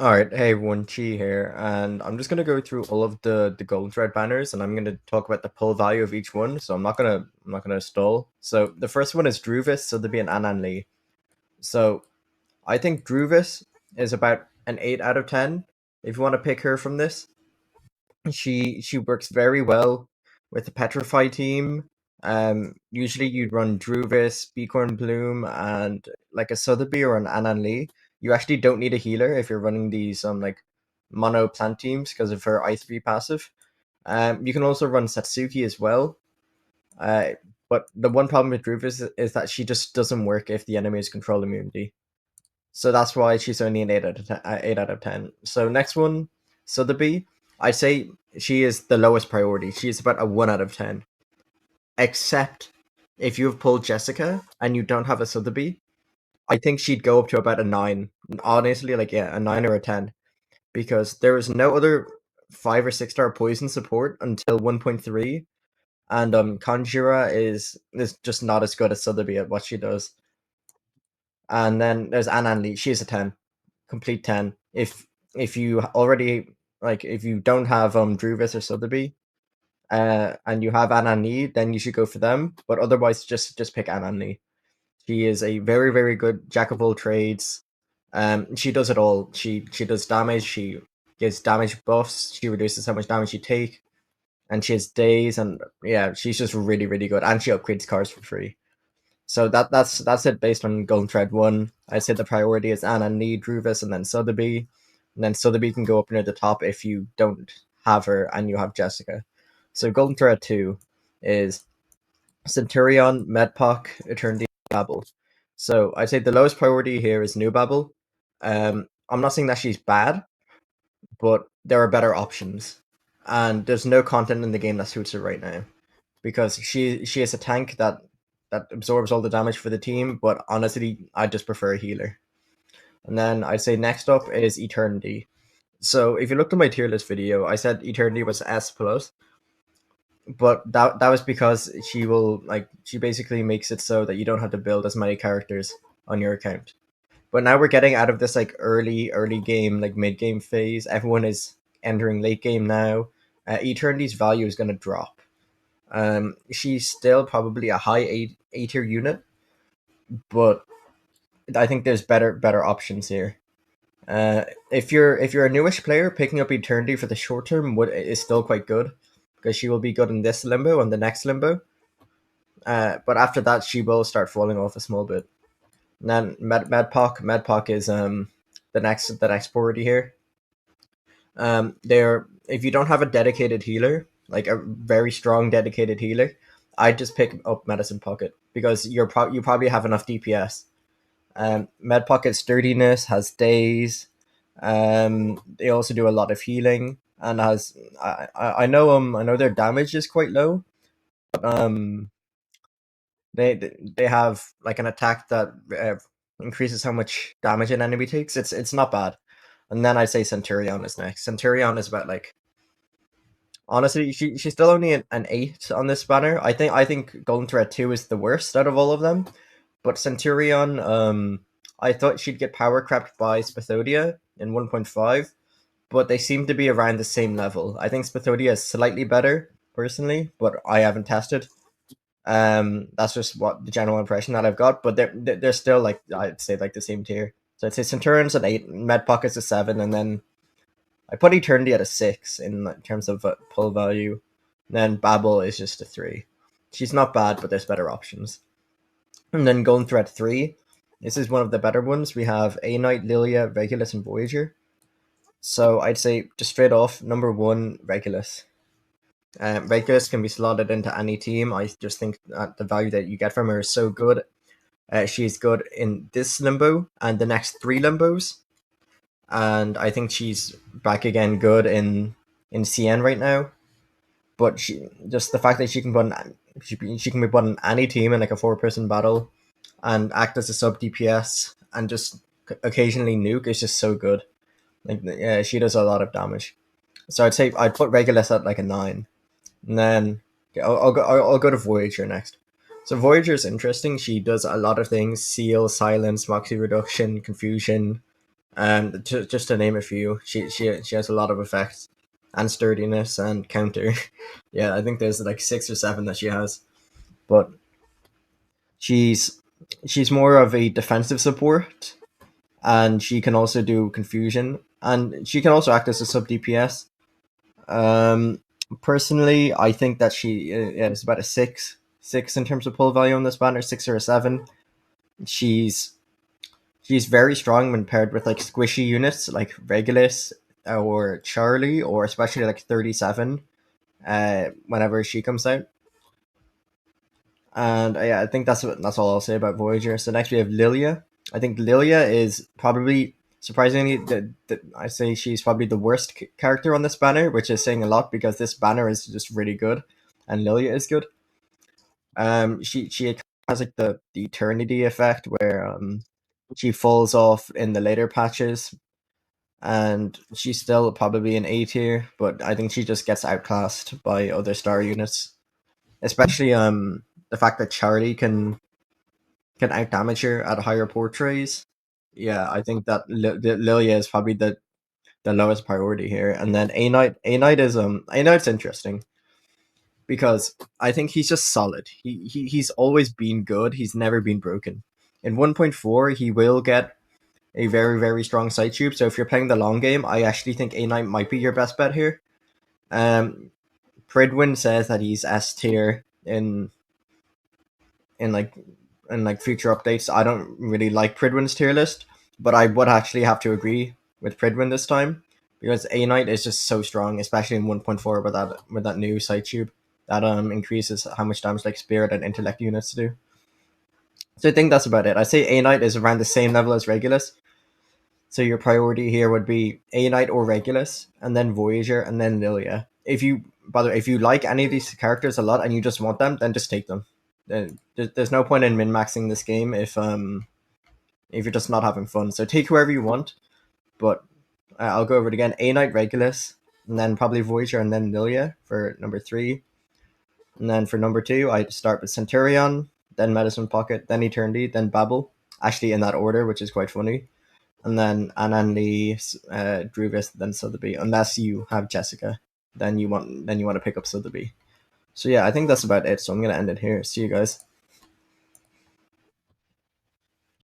All right, hey everyone, Chi here, and I'm just gonna go through all of the gold thread banners, and I'm gonna talk about the pull value of each one. So I'm not gonna stall. So the first one is Druvis, so there'll be an Anan Lee. So I think Druvis is about an 8 out of 10. If you want to pick her from this, she works very well with the Petrify team. Usually you'd run Druvis, Beacorn Bloom, and like a Sotheby or an Anan Lee. You actually don't need a healer if you're running these like mono plant teams because of her I3 passive. You can also run Satsuki as well. Uh, but the one problem with Druvis is that she just doesn't work if the enemy is control immunity. So that's why she's only an 8 out of 10. So next one, Sotheby. I'd say she is the lowest priority. She's about a 1 out of 10. Except if you have pulled Jessica and you don't have a Sotheby, I think she'd go up to about a 9. Honestly, like yeah, a 9 or a 10. Because there is no other 5 or 6 star poison support until 1.3. And Conjura is just not as good as Sotheby at what she does. And then there's Anan Lee. She's a 10. Complete 10. If you already like if you don't have Druvis or Sotheby, and you have Anani, then you should go for them. But otherwise, just pick Anani. She is a very very good jack of all trades. She does it all. She does damage. She gives damage buffs. She reduces how much damage you take, and she has days. And yeah, she's just really really good. And she upgrades cars for free. So that's it based on Golden Thread 1. I say the priority is Anna, Need, Druvis, and then Sotheby. And then Sotheby can go up near the top if you don't have her and you have Jessica. So Golden Thread 2 is Centurion, Medpoc, Eternity, Babel. So I'd say the lowest priority here is New Babel. I'm not saying that she's bad, but there are better options. And there's no content in the game that suits her right now because she is a tank that absorbs all the damage for the team. But honestly, I just prefer a healer. And then I'd say next up is Eternity. So if you looked at my tier list video, I said Eternity was S plus, but that was because she basically makes it so that you don't have to build as many characters on your account. But now we're getting out of this like early game, like mid game phase. Everyone is entering late game now. Eternity's value is going to drop. She's still probably a high A tier unit, but I think there's better options here. If you're a newish player, picking up Eternity for the short term is still quite good because she will be good in this limbo and the next limbo. But after that, she will start falling off a small bit. And then Medpoc is the next priority here. They're if you don't have a dedicated healer, like a very strong dedicated healer, I'd just pick up Medicine Pocket because you probably have enough DPS. Med Pocket sturdiness has days. They also do a lot of healing and has I know their damage is quite low, but they have like an attack that increases how much damage an enemy takes. It's not bad. And then I say Centurion is next. Centurion is about like honestly, she's still only an 8 on this banner. I think Golden Thread 2 is the worst out of all of them. But Centurion, I thought she'd get power crept by Spathodia in 1.5, but they seem to be around the same level. I think Spathodia is slightly better, personally, but I haven't tested. That's just what the general impression that I've got, but they're still like I'd say like the same tier. So I'd say Centurion's an 8, Med Pocket's a 7, and then I put Eternity at a 6 in terms of pull value. And then Babel is just a 3. She's not bad, but there's better options. And then Golden Thread 3. This is one of the better ones. We have A Knight, Lilia, Regulus, and Voyager. So I'd say just straight off, number 1, Regulus. Regulus can be slotted into any team. I just think that the value that you get from her is so good. She's good in this limbo and the next 3 limbos. And I think she's back again good in CN right now. But just the fact that she can be put on any team in like a 4 person battle and act as a sub DPS and just occasionally nuke is just so good. Like yeah, she does a lot of damage. So I'd say I'd put Regulus at like a 9, and then I'll go to Voyager next. So Voyager is interesting. She does a lot of things: seal, silence, moxie reduction, confusion. Just to name a few, she has a lot of effects and sturdiness and counter. Yeah, I think there's like 6 or 7 that she has, but she's she's more of a defensive support, and she can also do confusion, and she can also act as a sub DPS. Um, Personally, I think that she is about a six in terms of pull value on this banner, 6 or 7. She's she's very strong when paired with like squishy units like Regulus or Charlie, or especially like 37. Whenever she comes out, and yeah, I think that's all I'll say about Voyager. So next we have Lilia. I think Lilia is probably surprisingly I say she's probably the worst character on this banner, which is saying a lot because this banner is just really good, and Lilia is good. She has like the eternity effect where she falls off in the later patches, and she's still probably an A tier, but I think she just gets outclassed by other star units, especially the fact that Charlie can outdamage her at higher portrays. Yeah, I think that Lilia is probably the lowest priority here, and then A Knight's interesting because I think he's just solid. He's always been good. He's never been broken. In 1.4, he will get a very strong sight tube. So if you're playing the long game, I actually think A Knight might be your best bet here. Um, Pridwin says that he's S tier in like future updates. I don't really like Pridwin's tier list, but I would actually have to agree with Pridwin this time because A Knight is just so strong, especially in 1.4 with that new sight tube that increases how much damage like spirit and intellect units do. So I think that's about it. I say A Knight is around the same level as Regulus. So your priority here would be A Knight or Regulus, and then Voyager, and then Lilia. If you, by the way, if you like any of these characters a lot and you just want them, then just take them. There's no point in min maxing this game if you're just not having fun. So take whoever you want, but I'll go over it again. A Knight, Regulus, and then probably Voyager, and then Lilia for number 3. And then for number 2, I'd start with Centurion, then Medicine Pocket, then Eternity, then Babel. Actually, in that order, which is quite funny. And then Anand Lee, Druvis, then Sotheby. Unless you have Jessica, then you want to pick up Sotheby. So yeah, I think that's about it. So I'm gonna end it here. See you guys.